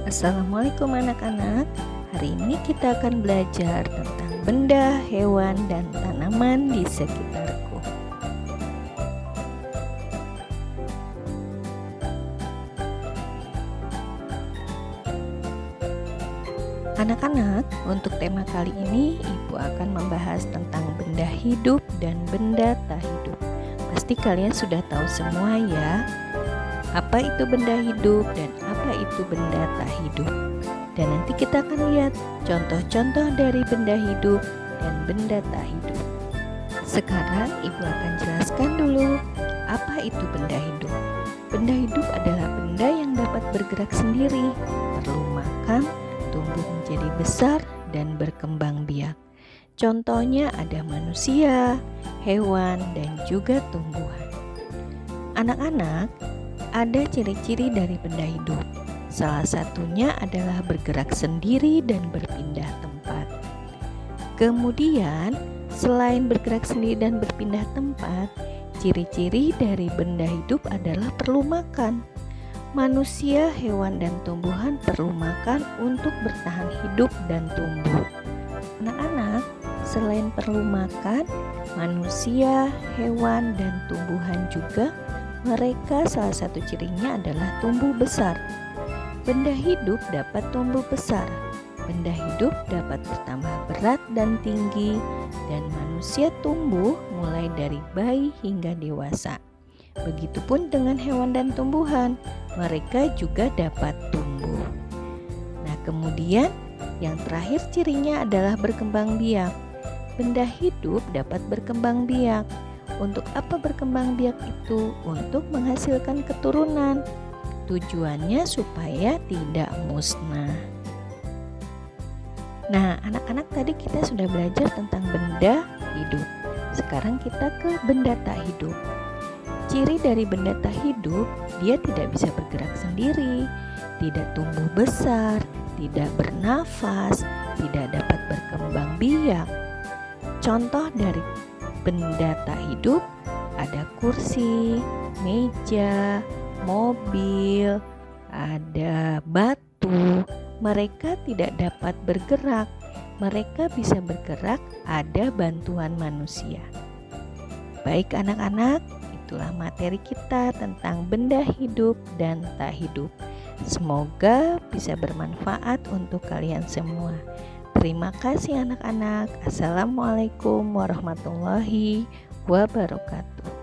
Assalamualaikum anak-anak. Hari ini kita akan belajar tentang benda, hewan, dan tanaman di sekitarku. Anak-anak, untuk tema kali ini Ibu akan membahas tentang benda hidup dan benda tak hidup. Pasti kalian sudah tahu semua ya, apa itu benda hidup dan apa itu benda tak hidup. Dan nanti kita akan lihat contoh-contoh dari benda hidup dan benda tak hidup. Sekarang Ibu akan jelaskan dulu apa itu benda hidup. Benda hidup adalah benda yang dapat bergerak sendiri, perlu makan, tumbuh menjadi besar, dan berkembang biak. Contohnya ada manusia, hewan, dan juga tumbuhan. Anak-anak, ada ciri-ciri dari benda hidup. Salah satunya adalah bergerak sendiri dan berpindah tempat. Kemudian, selain bergerak sendiri dan berpindah tempat, ciri-ciri dari benda hidup adalah perlu makan. Manusia, hewan, dan tumbuhan perlu makan untuk bertahan hidup dan tumbuh. Anak-anak, selain perlu makan, manusia, hewan, dan tumbuhan juga mereka salah satu cirinya adalah tumbuh besar. Benda hidup dapat tumbuh besar. Benda hidup dapat bertambah berat dan tinggi, dan manusia tumbuh mulai dari bayi hingga dewasa. Begitupun dengan hewan dan tumbuhan, mereka juga dapat tumbuh. Nah, kemudian yang terakhir cirinya adalah berkembang biak. Benda hidup dapat berkembang biak. Untuk apa berkembang biak itu? Untuk menghasilkan keturunan. Tujuannya supaya tidak musnah. Nah, anak-anak, tadi kita sudah belajar tentang benda hidup. Sekarang kita ke benda tak hidup. Ciri dari benda tak hidup, dia tidak bisa bergerak sendiri, tidak tumbuh besar, tidak bernafas, tidak dapat berkembang biak. Contoh dari benda tak hidup ada kursi, meja, mobil, ada batu. Mereka tidak dapat bergerak. Mereka bisa bergerak ada bantuan manusia. Baik anak-anak, itulah materi kita tentang benda hidup dan tak hidup. Semoga bisa bermanfaat untuk kalian semua. Terima kasih anak-anak. Assalamualaikum warahmatullahi wabarakatuh.